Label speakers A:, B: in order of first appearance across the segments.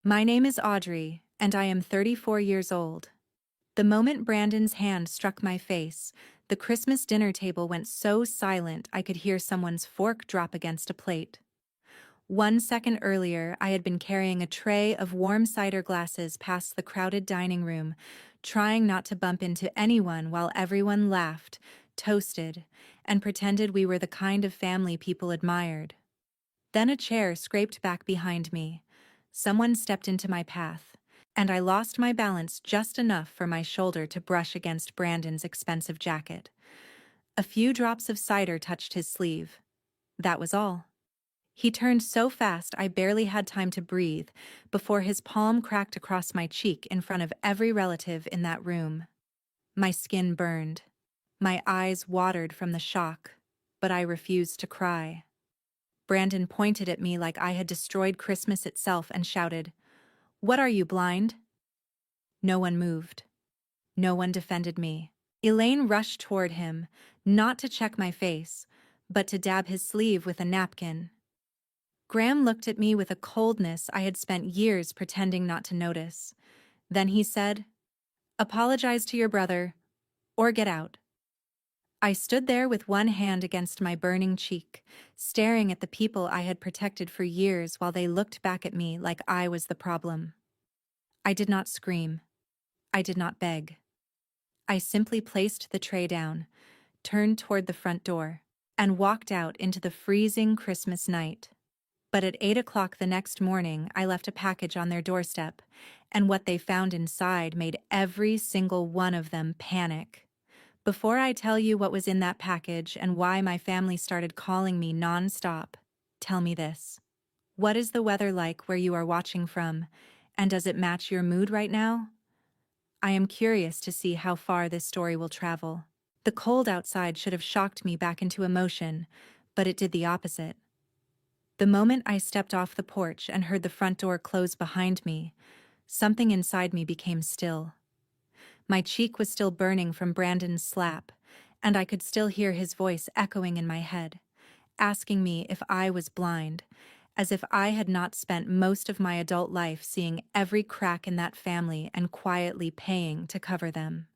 A: My name is Audrey, and I am 34 years old. The moment Brandon's hand struck my face, the Christmas dinner table went so silent I could hear someone's fork drop against a plate. 1 second earlier, I had been carrying a tray of warm cider glasses past the crowded dining room, trying not to bump into anyone while everyone laughed, toasted, and pretended we were the kind of family people admired. Then a chair scraped back behind me. Someone stepped into my path, and I lost my balance just enough for my shoulder to brush against Brandon's expensive jacket. A few drops of cider touched his sleeve. That was all. He turned so fast I barely had time to breathe before his palm cracked across my cheek in front of every relative in that room. My skin burned. My eyes watered from the shock, but I refused to cry. Brandon pointed at me like I had destroyed Christmas itself and shouted, "What are you, blind?" No one moved. No one defended me. Elaine rushed toward him, not to check my face, but to dab his sleeve with a napkin. Graham looked at me with a coldness I had spent years pretending not to notice. Then he said, "Apologize to your brother, or get out." I stood there with one hand against my burning cheek, staring at the people I had protected for years while they looked back at me like I was the problem. I did not scream. I did not beg. I simply placed the tray down, turned toward the front door, and walked out into the freezing Christmas night. But at 8 o'clock the next morning, I left a package on their doorstep, and what they found inside made every single one of them panic. Before I tell you what was in that package and why my family started calling me non-stop, tell me this. What is the weather like where you are watching from, and does it match your mood right now? I am curious to see how far this story will travel. The cold outside should have shocked me back into emotion, but it did the opposite. The moment I stepped off the porch and heard the front door close behind me, something inside me became still. My cheek was still burning from Brandon's slap, and I could still hear his voice echoing in my head, asking me if I was blind, as if I had not spent most of my adult life seeing every crack in that family and quietly paying to cover them.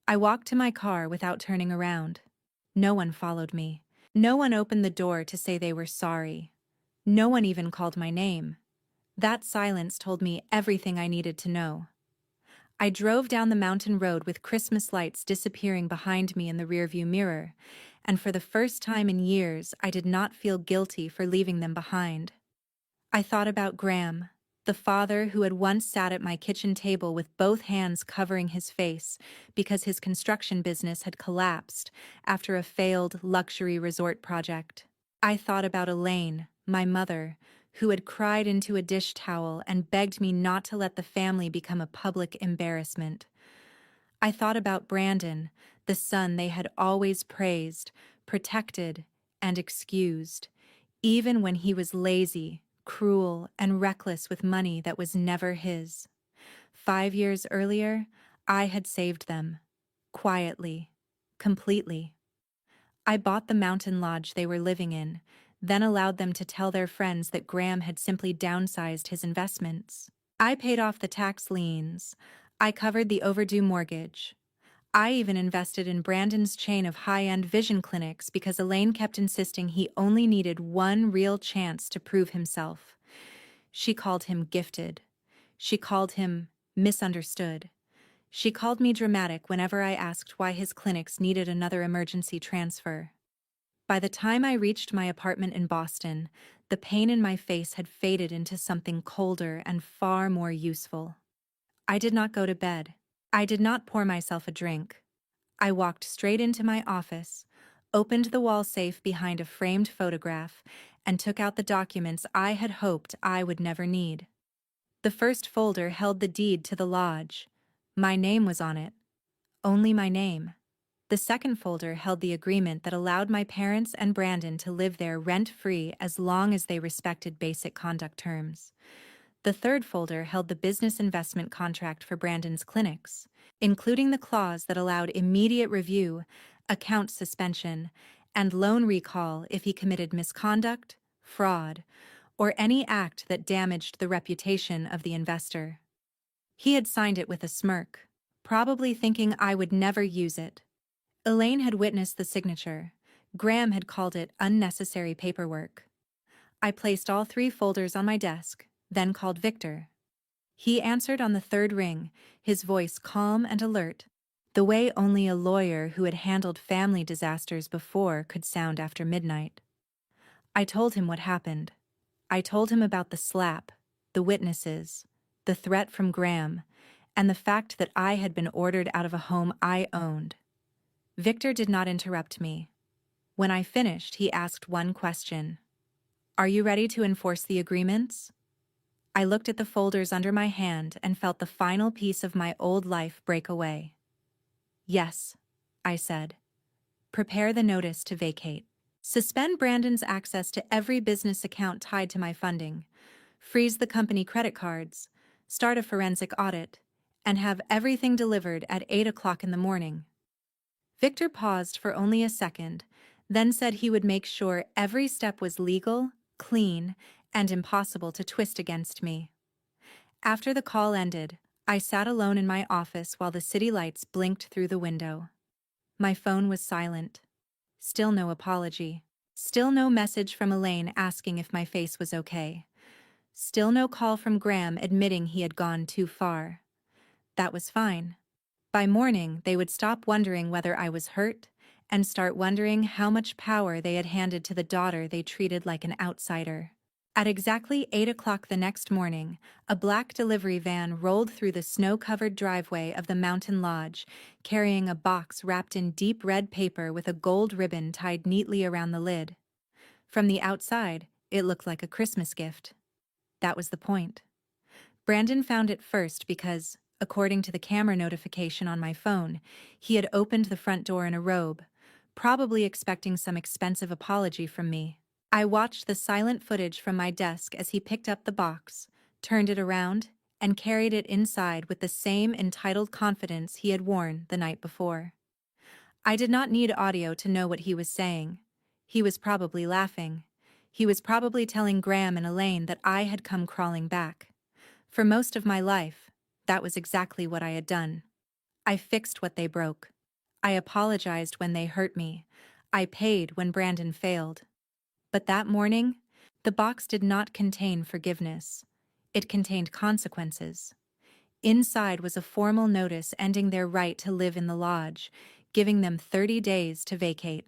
A: I walked to my car without turning around. No one followed me. No one opened the door to say they were sorry. No one even called my name. That silence told me everything I needed to know. I drove down the mountain road with Christmas lights disappearing behind me in the rearview mirror, and for the first time in years, I did not feel guilty for leaving them behind. I thought about Graham, the father who had once sat at my kitchen table with both hands covering his face because his construction business had collapsed after a failed luxury resort project. I thought about Elaine, my mother, who had cried into a dish towel and begged me not to let the family become a public embarrassment. I thought about Brandon, the son they had always praised, protected, and excused, even when he was lazy, cruel, and reckless with money that was never his. 5 years earlier, I had saved them. Quietly. Completely. I bought the mountain lodge they were living in, then allowed them to tell their friends that Graham had simply downsized his investments. I paid off the tax liens. I covered the overdue mortgage. I even invested in Brandon's chain of high-end vision clinics because Elaine kept insisting he only needed one real chance to prove himself. She called him gifted. She called him misunderstood. She called me dramatic whenever I asked why his clinics needed another emergency transfer. By the time I reached my apartment in Boston, the pain in my face had faded into something colder and far more useful. I did not go to bed. I did not pour myself a drink. I walked straight into my office, opened the wall safe behind a framed photograph, and took out the documents I had hoped I would never need. The first folder held the deed to the lodge. My name was on it. Only my name. The second folder held the agreement that allowed my parents and Brandon to live there rent-free as long as they respected basic conduct terms. The third folder held the business investment contract for Brandon's clinics, including the clause that allowed immediate review, account suspension, and loan recall if he committed misconduct, fraud, or any act that damaged the reputation of the investor. He had signed it with a smirk, probably thinking I would never use it. Elaine had witnessed the signature. Graham had called it unnecessary paperwork. I placed all 3 folders on my desk, then called Victor. He answered on the 3rd ring, his voice calm and alert, the way only a lawyer who had handled family disasters before could sound after midnight. I told him what happened. I told him about the slap, the witnesses, the threat from Graham, and the fact that I had been ordered out of a home I owned. Victor did not interrupt me. When I finished, he asked one question. "Are you ready to enforce the agreements?" I looked at the folders under my hand and felt the final piece of my old life break away. "Yes," I said. "Prepare the notice to vacate. Suspend Brandon's access to every business account tied to my funding. Freeze the company credit cards. Start a forensic audit. And have everything delivered at 8 o'clock in the morning." Victor paused for only a second, then said he would make sure every step was legal, clean, and impossible to twist against me. After the call ended, I sat alone in my office while the city lights blinked through the window. My phone was silent. Still no apology. Still no message from Elaine asking if my face was okay. Still no call from Graham admitting he had gone too far. That was fine. By morning, they would stop wondering whether I was hurt and start wondering how much power they had handed to the daughter they treated like an outsider. At exactly 8 o'clock the next morning, a black delivery van rolled through the snow-covered driveway of the mountain lodge, carrying a box wrapped in deep red paper with a gold ribbon tied neatly around the lid. From the outside, it looked like a Christmas gift. That was the point. Brandon found it first because, according to the camera notification on my phone, he had opened the front door in a robe, probably expecting some expensive apology from me. I watched the silent footage from my desk as he picked up the box, turned it around, and carried it inside with the same entitled confidence he had worn the night before. I did not need audio to know what he was saying. He was probably laughing. He was probably telling Graham and Elaine that I had come crawling back. For most of my life, that was exactly what I had done. I fixed what they broke. I apologized when they hurt me. I paid when Brandon failed. But that morning, the box did not contain forgiveness. It contained consequences. Inside was a formal notice ending their right to live in the lodge, giving them 30 days to vacate.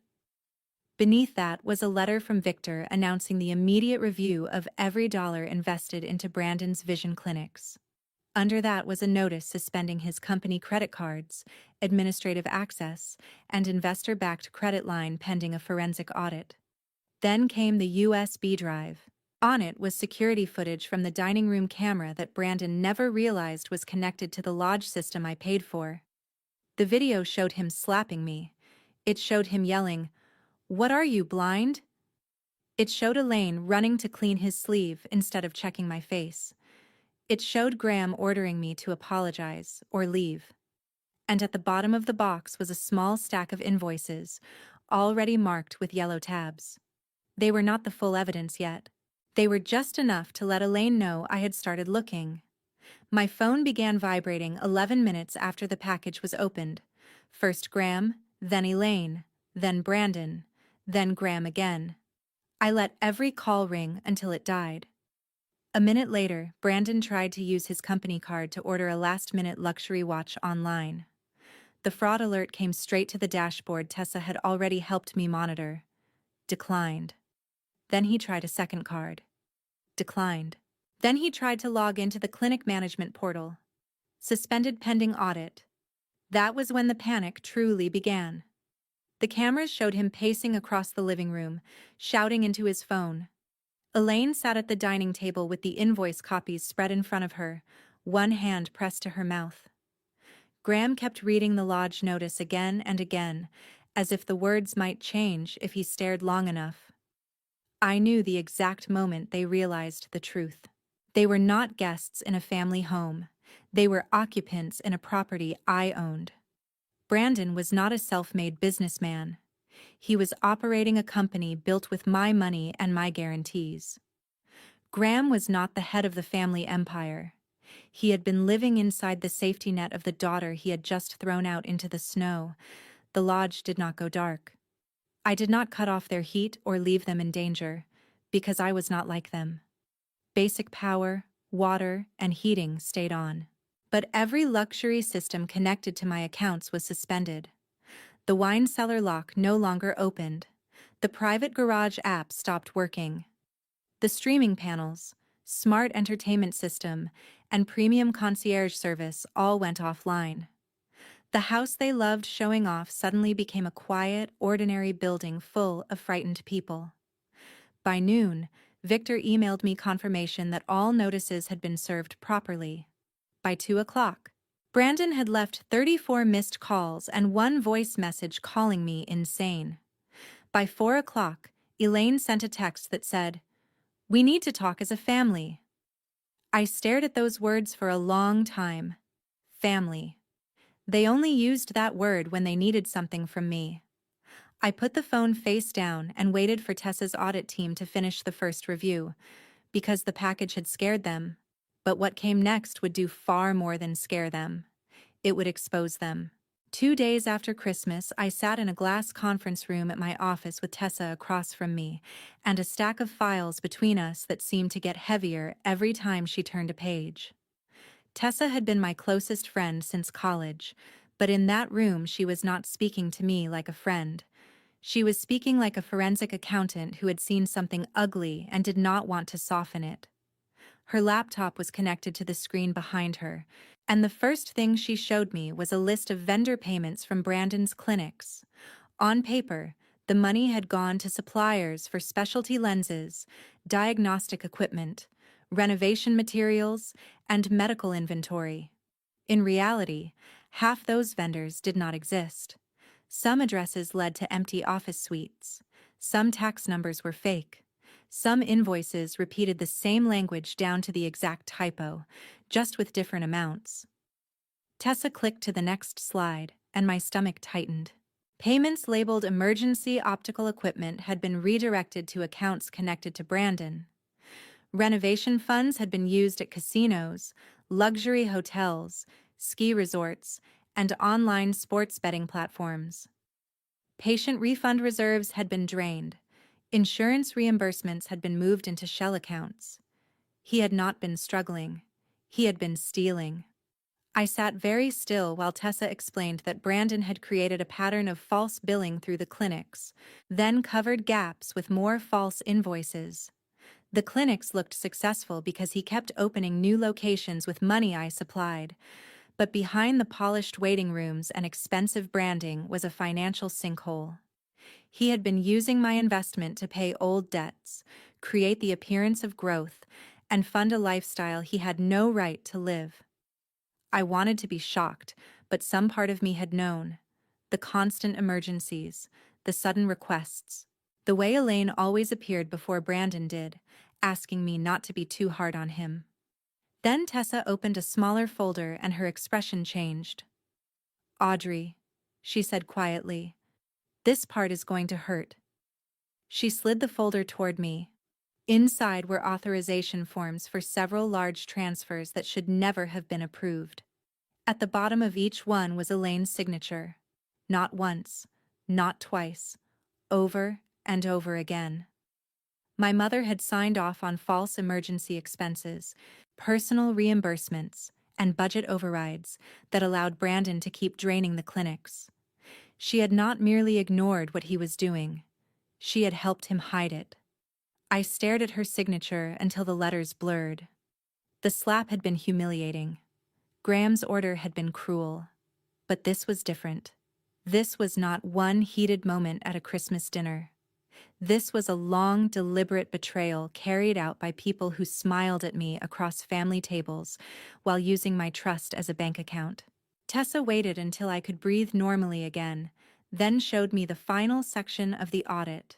A: Beneath that was a letter from Victor announcing the immediate review of every dollar invested into Brandon's vision clinics. Under that was a notice suspending his company credit cards, administrative access, and investor-backed credit line pending a forensic audit. Then came the USB drive. On it was security footage from the dining room camera that Brandon never realized was connected to the lodge system I paid for. The video showed him slapping me. It showed him yelling, "What are you, blind?" It showed Elaine running to clean his sleeve instead of checking my face. It showed Graham ordering me to apologize or leave. And at the bottom of the box was a small stack of invoices, already marked with yellow tabs. They were not the full evidence yet. They were just enough to let Elaine know I had started looking. My phone began vibrating 11 minutes after the package was opened. First Graham, then Elaine, then Brandon, then Graham again. I let every call ring until it died. A minute later, Brandon tried to use his company card to order a last-minute luxury watch online. The fraud alert came straight to the dashboard Tessa had already helped me monitor. Declined. Then he tried a second card. Declined. Then he tried to log into the clinic management portal. Suspended pending audit. That was when the panic truly began. The cameras showed him pacing across the living room, shouting into his phone. Elaine sat at the dining table with the invoice copies spread in front of her, one hand pressed to her mouth. Graham kept reading the lodge notice again and again, as if the words might change if he stared long enough. I knew the exact moment they realized the truth. They were not guests in a family home. They were occupants in a property I owned. Brandon was not a self-made businessman. He was operating a company built with my money and my guarantees. Graham was not the head of the family empire. He had been living inside the safety net of the daughter he had just thrown out into the snow. The lodge did not go dark. I did not cut off their heat or leave them in danger, because I was not like them. Basic power, water, and heating stayed on. But every luxury system connected to my accounts was suspended. The wine cellar lock no longer opened. The private garage app stopped working. The streaming panels, smart entertainment system, and premium concierge service all went offline. The house they loved showing off suddenly became a quiet, ordinary building full of frightened people. By noon, Victor emailed me confirmation that all notices had been served properly. By 2 o'clock, Brandon had left 34 missed calls and one voice message calling me insane. By 4 o'clock, Elaine sent a text that said, "We need to talk as a family." I stared at those words for a long time. Family. They only used that word when they needed something from me. I put the phone face down and waited for Tessa's audit team to finish the first review, because the package had scared them. But what came next would do far more than scare them. It would expose them. 2 days after Christmas, I sat in a glass conference room at my office with Tessa across from me, and a stack of files between us that seemed to get heavier every time she turned a page. Tessa had been my closest friend since college, but in that room she was not speaking to me like a friend. She was speaking like a forensic accountant who had seen something ugly and did not want to soften it. Her laptop was connected to the screen behind her, and the first thing she showed me was a list of vendor payments from Brandon's clinics. On paper, the money had gone to suppliers for specialty lenses, diagnostic equipment, renovation materials, and medical inventory. In reality, half those vendors did not exist. Some addresses led to empty office suites. Some tax numbers were fake. Some invoices repeated the same language down to the exact typo, just with different amounts. Tessa clicked to the next slide, and my stomach tightened. Payments labeled emergency optical equipment had been redirected to accounts connected to Brandon. Renovation funds had been used at casinos, luxury hotels, ski resorts, and online sports betting platforms. Patient refund reserves had been drained. Insurance reimbursements had been moved into shell accounts. He had not been struggling. He had been stealing. I sat very still while Tessa explained that Brandon had created a pattern of false billing through the clinics, then covered gaps with more false invoices. The clinics looked successful because he kept opening new locations with money I supplied, but behind the polished waiting rooms and expensive branding was a financial sinkhole. He had been using my investment to pay old debts, create the appearance of growth, and fund a lifestyle he had no right to live. I wanted to be shocked, but some part of me had known. The constant emergencies, the sudden requests, the way Elaine always appeared before Brandon did, asking me not to be too hard on him. Then Tessa opened a smaller folder and her expression changed. "Audrey," she said quietly, "this part is going to hurt." She slid the folder toward me. Inside were authorization forms for several large transfers that should never have been approved. At the bottom of each one was Elaine's signature. Not once, not twice, over and over again. My mother had signed off on false emergency expenses, personal reimbursements, and budget overrides that allowed Brandon to keep draining the clinics. She had not merely ignored what he was doing. She had helped him hide it. I stared at her signature until the letters blurred. The slap had been humiliating. Graham's order had been cruel. But this was different. This was not one heated moment at a Christmas dinner. This was a long, deliberate betrayal carried out by people who smiled at me across family tables while using my trust as a bank account. Tessa waited until I could breathe normally again, then showed me the final section of the audit.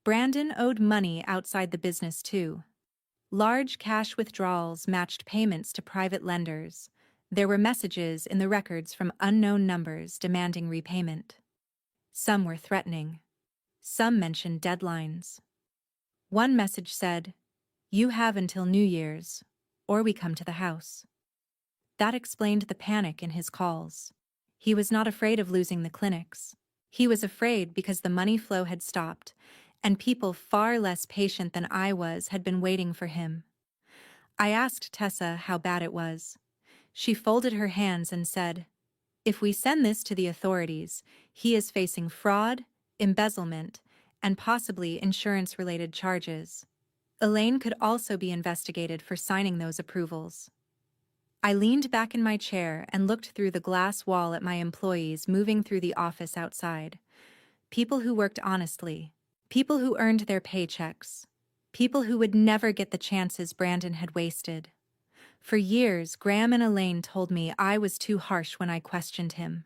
A: Brandon owed money outside the business too. Large cash withdrawals matched payments to private lenders. There were messages in the records from unknown numbers demanding repayment. Some were threatening. Some mentioned deadlines. One message said, You have until New Year's, or we come to the house. That explained the panic in his calls. He was not afraid of losing the clinics. He was afraid because the money flow had stopped, and people far less patient than I was had been waiting for him. I asked Tessa how bad it was. She folded her hands and said, "If we send this to the authorities, he is facing fraud, embezzlement, and possibly insurance-related charges. Elaine could also be investigated for signing those approvals." I leaned back in my chair and looked through the glass wall at my employees moving through the office outside. People who worked honestly. People who earned their paychecks. People who would never get the chances Brandon had wasted. For years, Graham and Elaine told me I was too harsh when I questioned him.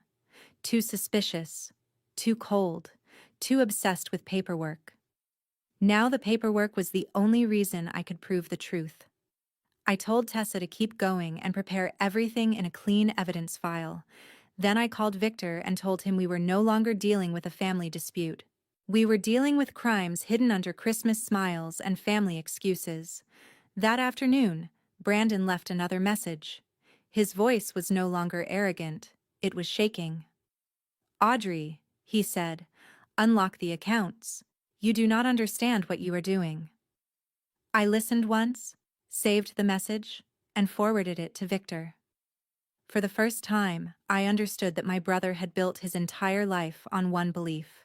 A: Too suspicious. Too cold. Too obsessed with paperwork. Now the paperwork was the only reason I could prove the truth. I told Tessa to keep going and prepare everything in a clean evidence file. Then I called Victor and told him we were no longer dealing with a family dispute. We were dealing with crimes hidden under Christmas smiles and family excuses. That afternoon, Brandon left another message. His voice was no longer arrogant, it was shaking. "Audrey," he said, "unlock the accounts. You do not understand what you are doing." I listened once, saved the message, and forwarded it to Victor. For the first time, I understood that my brother had built his entire life on one belief.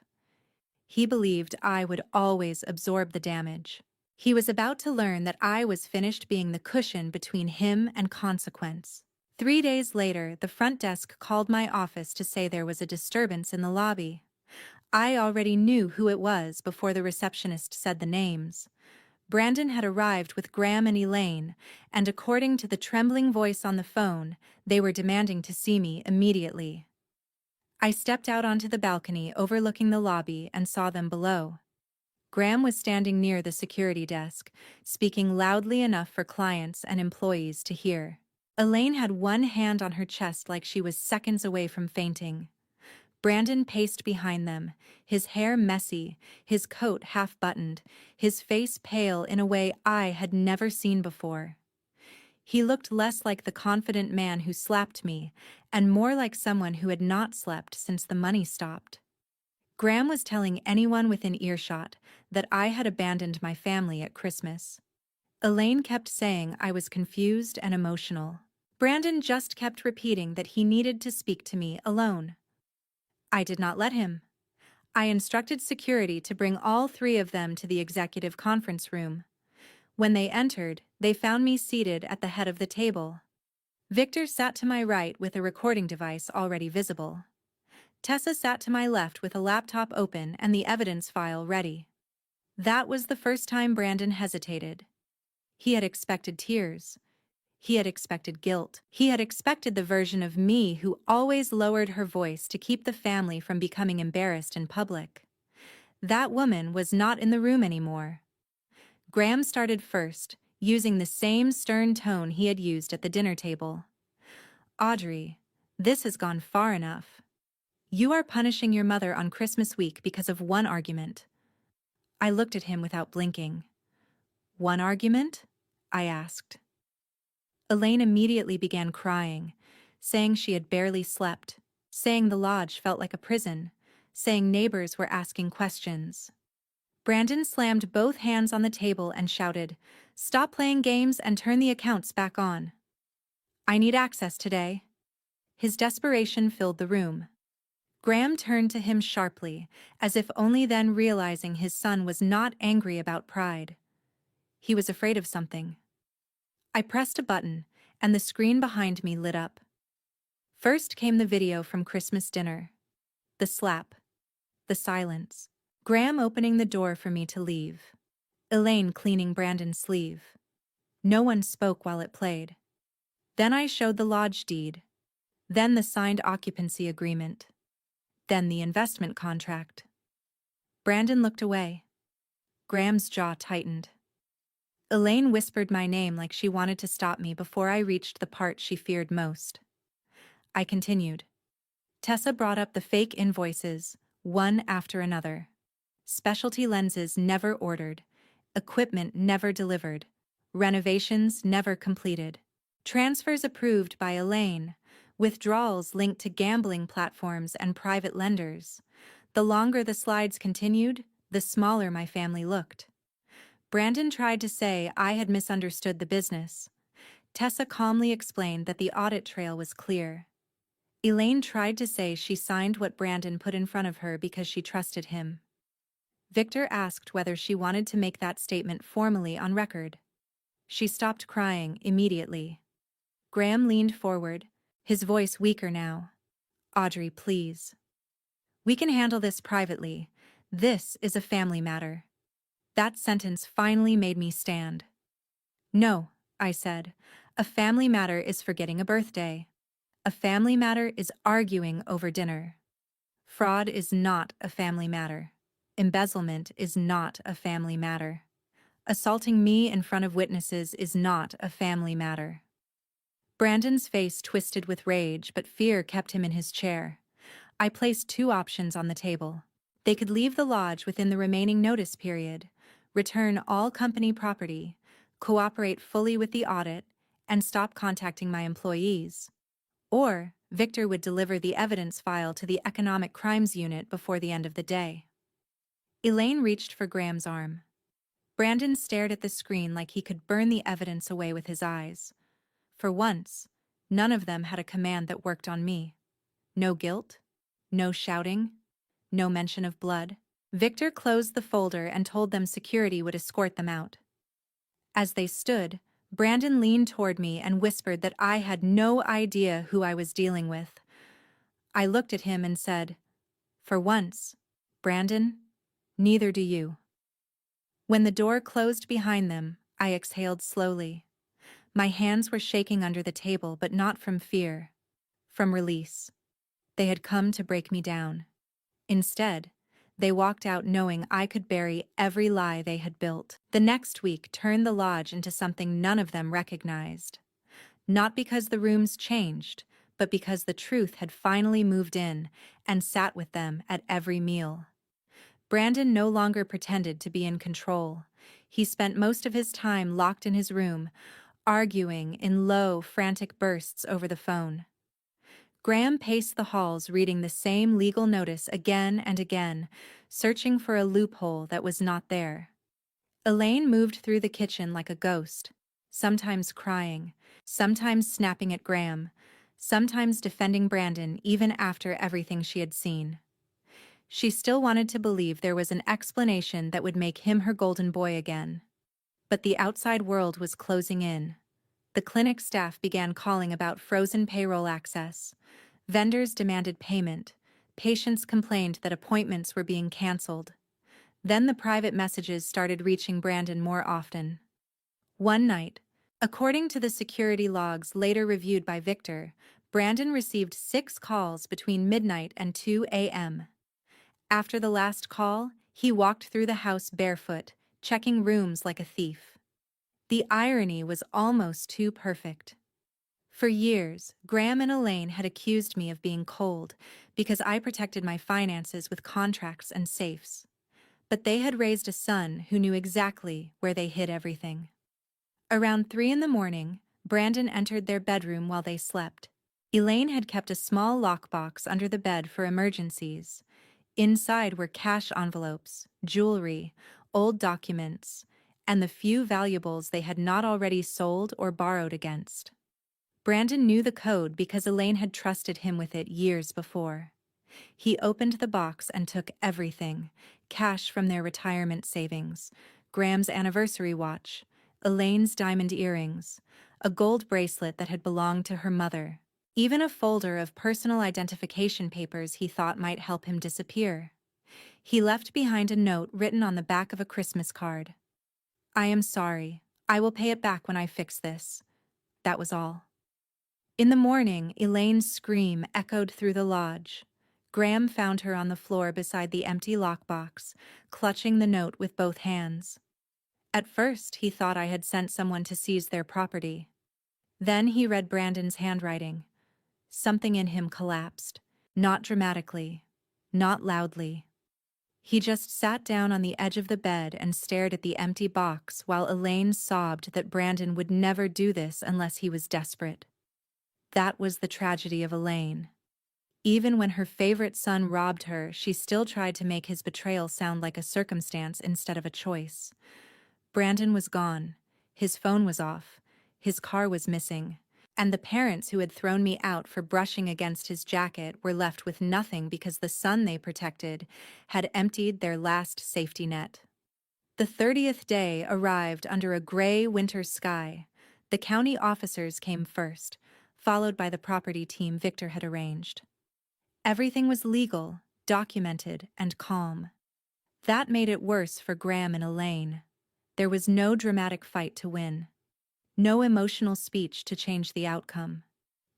A: He believed I would always absorb the damage. He was about to learn that I was finished being the cushion between him and consequence. 3 days later, the front desk called my office to say there was a disturbance in the lobby. I already knew who it was before the receptionist said the names. Brandon had arrived with Graham and Elaine, and according to the trembling voice on the phone, they were demanding to see me immediately. I stepped out onto the balcony overlooking the lobby and saw them below. Graham was standing near the security desk, speaking loudly enough for clients and employees to hear. Elaine had one hand on her chest like she was seconds away from fainting. Brandon paced behind them, his hair messy, his coat half-buttoned, his face pale in a way I had never seen before. He looked less like the confident man who slapped me, and more like someone who had not slept since the money stopped. Graham was telling anyone within earshot that I had abandoned my family at Christmas. Elaine kept saying I was confused and emotional. Brandon just kept repeating that he needed to speak to me alone. I did not let him. I instructed security to bring all three of them to the executive conference room. When they entered, they found me seated at the head of the table. Victor sat to my right with a recording device already visible. Tessa sat to my left with a laptop open and the evidence file ready. That was the first time Brandon hesitated. He had expected tears. He had expected guilt. He had expected the version of me who always lowered her voice to keep the family from becoming embarrassed in public. That woman was not in the room anymore. Graham started first, using the same stern tone he had used at the dinner table. "Audrey, this has gone far enough. You are punishing your mother on Christmas week because of one argument." I looked at him without blinking. "One argument?" I asked. Elaine immediately began crying, saying she had barely slept, saying the lodge felt like a prison, saying neighbors were asking questions. Brandon slammed both hands on the table and shouted, "Stop playing games and turn the accounts back on. I need access today." His desperation filled the room. Graham turned to him sharply, as if only then realizing his son was not angry about pride. He was afraid of something. I pressed a button, and the screen behind me lit up. First came the video from Christmas dinner. The slap. The silence. Graham opening the door for me to leave. Elaine cleaning Brandon's sleeve. No one spoke while it played. Then I showed the lodge deed. Then the signed occupancy agreement. Then the investment contract. Brandon looked away. Graham's jaw tightened. Elaine whispered my name like she wanted to stop me before I reached the part she feared most. I continued. Tessa brought up the fake invoices, one after another. Specialty lenses never ordered. Equipment never delivered. Renovations never completed. Transfers approved by Elaine. Withdrawals linked to gambling platforms and private lenders. The longer the slides continued, the smaller my family looked. Brandon tried to say I had misunderstood the business. Tessa calmly explained that the audit trail was clear. Elaine tried to say she signed what Brandon put in front of her because she trusted him. Victor asked whether she wanted to make that statement formally on record. She stopped crying immediately. Graham leaned forward, his voice weaker now. Audrey, please. We can handle this privately. This is a family matter. That sentence finally made me stand. No, I said. A family matter is forgetting a birthday. A family matter is arguing over dinner. Fraud is not a family matter. Embezzlement is not a family matter. Assaulting me in front of witnesses is not a family matter. Brandon's face twisted with rage, but fear kept him in his chair. I placed two options on the table. They could leave the lodge within the remaining notice period, return all company property, cooperate fully with the audit, and stop contacting my employees. Or Victor would deliver the evidence file to the Economic Crimes Unit before the end of the day. Elaine reached for Graham's arm. Brandon stared at the screen like he could burn the evidence away with his eyes. For once, none of them had a command that worked on me. No guilt, no shouting, no mention of blood. Victor closed the folder and told them security would escort them out. As they stood, Brandon leaned toward me and whispered that I had no idea who I was dealing with. I looked at him and said, "For once, Brandon, neither do you." When the door closed behind them, I exhaled slowly. My hands were shaking under the table, but not from fear, from release. They had come to break me down. Instead, they walked out knowing I could bury every lie they had built. The next week turned the lodge into something none of them recognized. Not because the rooms changed, but because the truth had finally moved in and sat with them at every meal. Brandon no longer pretended to be in control. He spent most of his time locked in his room, arguing in low, frantic bursts over the phone. Graham paced the halls reading the same legal notice again and again, searching for a loophole that was not there. Elaine moved through the kitchen like a ghost, sometimes crying, sometimes snapping at Graham, sometimes defending Brandon even after everything she had seen. She still wanted to believe there was an explanation that would make him her golden boy again. But the outside world was closing in. The clinic staff began calling about frozen payroll access. Vendors demanded payment. Patients complained that appointments were being canceled. Then the private messages started reaching Brandon more often. One night, according to the security logs later reviewed by Victor, Brandon received 6 calls between midnight and 2 a.m. After the last call, he walked through the house barefoot, checking rooms like a thief. The irony was almost too perfect. For years, Graham and Elaine had accused me of being cold because I protected my finances with contracts and safes. But they had raised a son who knew exactly where they hid everything. Around 3 a.m, Brandon entered their bedroom while they slept. Elaine had kept a small lockbox under the bed for emergencies. Inside were cash envelopes, jewelry, old documents, and the few valuables they had not already sold or borrowed against. Brandon knew the code because Elaine had trusted him with it years before. He opened the box and took everything: cash from their retirement savings, Graham's anniversary watch, Elaine's diamond earrings, a gold bracelet that had belonged to her mother, even a folder of personal identification papers he thought might help him disappear. He left behind a note written on the back of a Christmas card. "I am sorry. I will pay it back when I fix this." That was all. In the morning, Elaine's scream echoed through the lodge. Graham found her on the floor beside the empty lockbox, clutching the note with both hands. At first, he thought I had sent someone to seize their property. Then he read Brandon's handwriting. Something in him collapsed, not dramatically, not loudly. He just sat down on the edge of the bed and stared at the empty box while Elaine sobbed that Brandon would never do this unless he was desperate. That was the tragedy of Elaine. Even when her favorite son robbed her, she still tried to make his betrayal sound like a circumstance instead of a choice. Brandon was gone. His phone was off. His car was missing. And the parents who had thrown me out for brushing against his jacket were left with nothing because the son they protected had emptied their last safety net. The 30th day arrived under a gray winter sky. The county officers came first, followed by the property team Victor had arranged. Everything was legal, documented, and calm. That made it worse for Graham and Elaine. There was no dramatic fight to win. No emotional speech to change the outcome.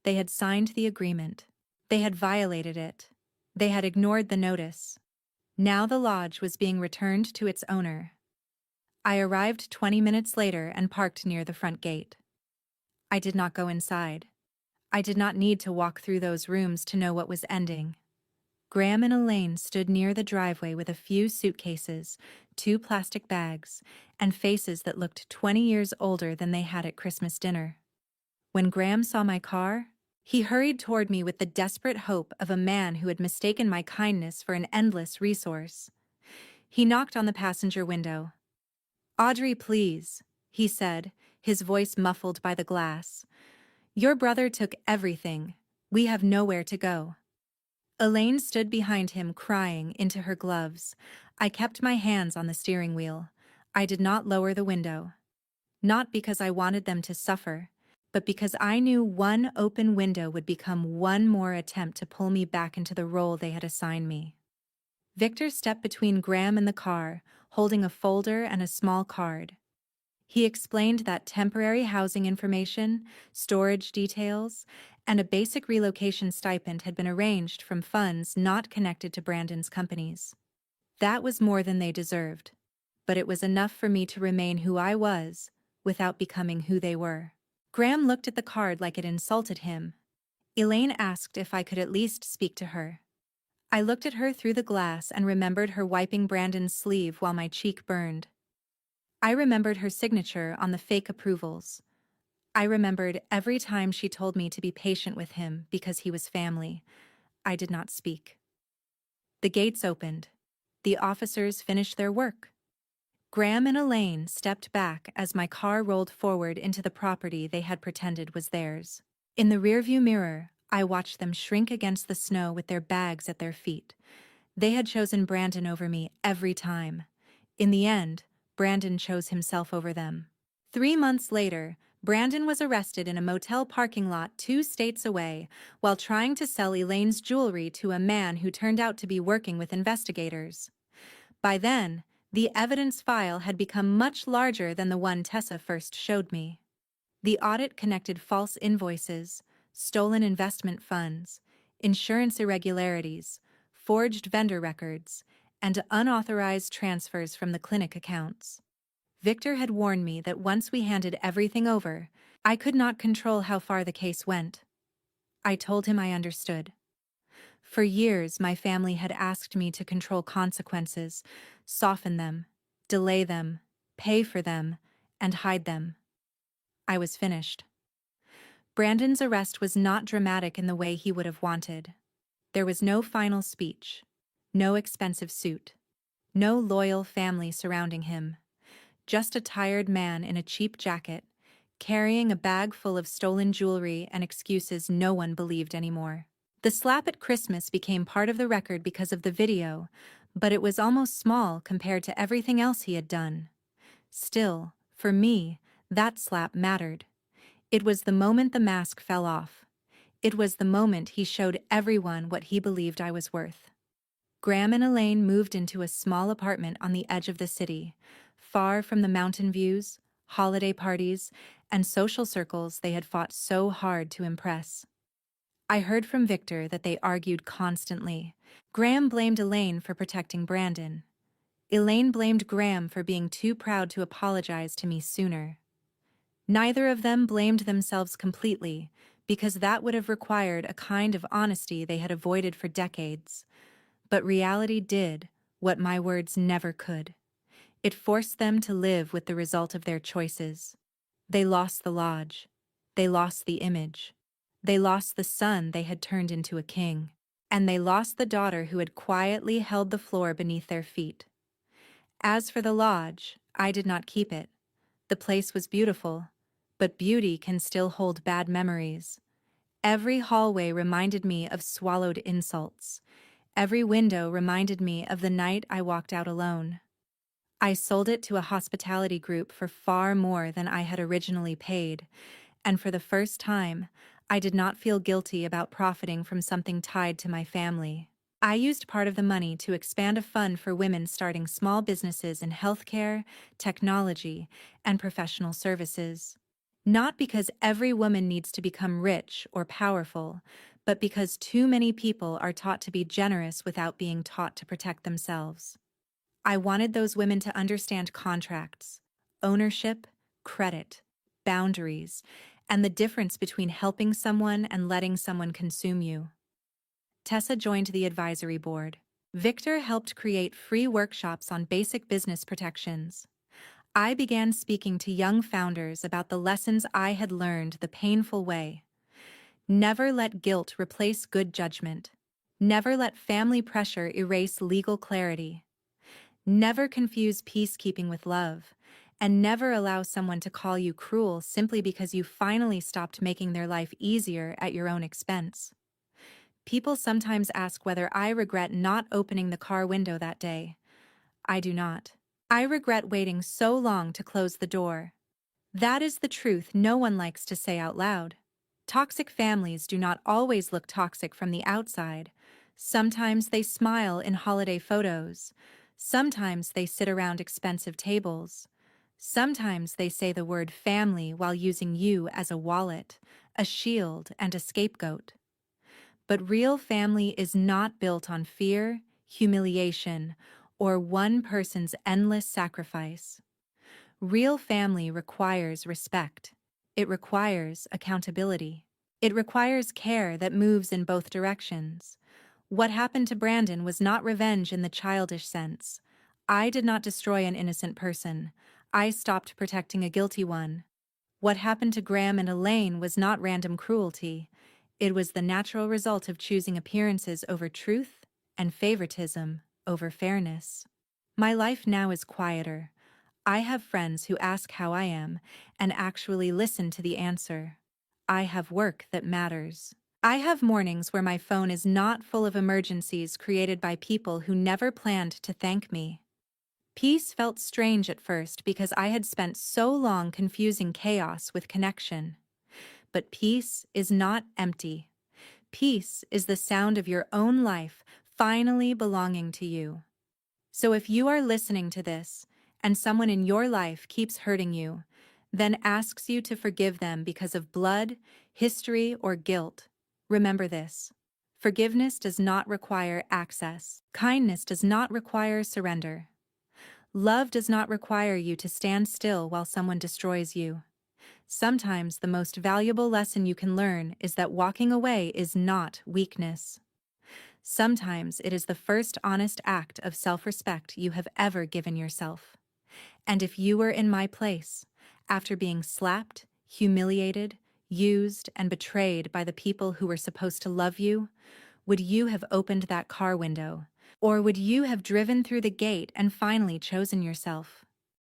A: They had signed the agreement. They had violated it. They had ignored the notice. Now the lodge was being returned to its owner. I arrived 20 minutes later and parked near the front gate. I did not go inside. I did not need to walk through those rooms to know what was ending. Graham and Elaine stood near the driveway with a few suitcases, 2 plastic bags, and faces that looked 20 years older than they had at Christmas dinner. When Graham saw my car, he hurried toward me with the desperate hope of a man who had mistaken my kindness for an endless resource. He knocked on the passenger window. "Audrey, please," he said, his voice muffled by the glass. "Your brother took everything. We have nowhere to go." Elaine stood behind him, crying into her gloves. I kept my hands on the steering wheel. I did not lower the window. Not because I wanted them to suffer, but because I knew one open window would become one more attempt to pull me back into the role they had assigned me. Victor stepped between Graham and the car, holding a folder and a small card. He explained that temporary housing information, storage details, and a basic relocation stipend had been arranged from funds not connected to Brandon's companies. That was more than they deserved, but it was enough for me to remain who I was without becoming who they were. Graham looked at the card like it insulted him. Elaine asked if I could at least speak to her. I looked at her through the glass and remembered her wiping Brandon's sleeve while my cheek burned. I remembered her signature on the fake approvals. I remembered every time she told me to be patient with him because he was family. I did not speak. The gates opened. The officers finished their work. Graham and Elaine stepped back as my car rolled forward into the property they had pretended was theirs. In the rearview mirror, I watched them shrink against the snow with their bags at their feet. They had chosen Brandon over me every time. In the end, Brandon chose himself over them. 3 months later, Brandon was arrested in a motel parking lot 2 states away while trying to sell Elaine's jewelry to a man who turned out to be working with investigators. By then, the evidence file had become much larger than the one Tessa first showed me. The audit connected false invoices, stolen investment funds, insurance irregularities, forged vendor records, and unauthorized transfers from the clinic accounts. Victor had warned me that once we handed everything over, I could not control how far the case went. I told him I understood. For years, my family had asked me to control consequences, soften them, delay them, pay for them, and hide them. I was finished. Brandon's arrest was not dramatic in the way he would have wanted. There was no final speech, no expensive suit, no loyal family surrounding him. Just a tired man in a cheap jacket, carrying a bag full of stolen jewelry and excuses no one believed anymore. The slap at Christmas became part of the record because of the video, but it was almost small compared to everything else he had done. Still, for me, that slap mattered. It was the moment the mask fell off. It was the moment he showed everyone what he believed I was worth. Graham and Elaine moved into a small apartment on the edge of the city, far from the mountain views, holiday parties, and social circles they had fought so hard to impress. I heard from Victor that they argued constantly. Graham blamed Elaine for protecting Brandon. Elaine blamed Graham for being too proud to apologize to me sooner. Neither of them blamed themselves completely, because that would have required a kind of honesty they had avoided for decades. But reality did, what my words never could. It forced them to live with the result of their choices. They lost the lodge. They lost the image. They lost the son they had turned into a king. And they lost the daughter who had quietly held the floor beneath their feet. As for the lodge, I did not keep it. The place was beautiful, but beauty can still hold bad memories. Every hallway reminded me of swallowed insults. Every window reminded me of the night I walked out alone. I sold it to a hospitality group for far more than I had originally paid, and for the first time, I did not feel guilty about profiting from something tied to my family. I used part of the money to expand a fund for women starting small businesses in healthcare, technology, and professional services. Not because every woman needs to become rich or powerful, but because too many people are taught to be generous without being taught to protect themselves. I wanted those women to understand contracts, ownership, credit, boundaries, and the difference between helping someone and letting someone consume you. Tessa joined the advisory board. Victor helped create free workshops on basic business protections. I began speaking to young founders about the lessons I had learned the painful way. Never let guilt replace good judgment. Never let family pressure erase legal clarity. Never confuse peacekeeping with love. And never allow someone to call you cruel simply because you finally stopped making their life easier at your own expense. People sometimes ask whether I regret not opening the car window that day. I do not. I regret waiting so long to close the door. That is the truth no one likes to say out loud. Toxic families do not always look toxic from the outside. Sometimes they smile in holiday photos. Sometimes they sit around expensive tables. Sometimes they say the word family while using you as a wallet, a shield, and a scapegoat. But real family is not built on fear, humiliation, or one person's endless sacrifice. Real family requires respect. It requires accountability. It requires care that moves in both directions. What happened to Brandon was not revenge in the childish sense. I did not destroy an innocent person. I stopped protecting a guilty one. What happened to Graham and Elaine was not random cruelty. It was the natural result of choosing appearances over truth and favoritism over fairness. My life now is quieter. I have friends who ask how I am and actually listen to the answer. I have work that matters. I have mornings where my phone is not full of emergencies created by people who never planned to thank me. Peace felt strange at first because I had spent so long confusing chaos with connection. But peace is not empty. Peace is the sound of your own life finally belonging to you. So if you are listening to this, and someone in your life keeps hurting you, then asks you to forgive them because of blood, history, or guilt, remember this. Forgiveness does not require access. Kindness does not require surrender. Love does not require you to stand still while someone destroys you. Sometimes the most valuable lesson you can learn is that walking away is not weakness. Sometimes it is the first honest act of self-respect you have ever given yourself. And if you were in my place, after being slapped, humiliated, used, and betrayed by the people who were supposed to love you, would you have opened that car window? Or would you have driven through the gate and finally chosen yourself?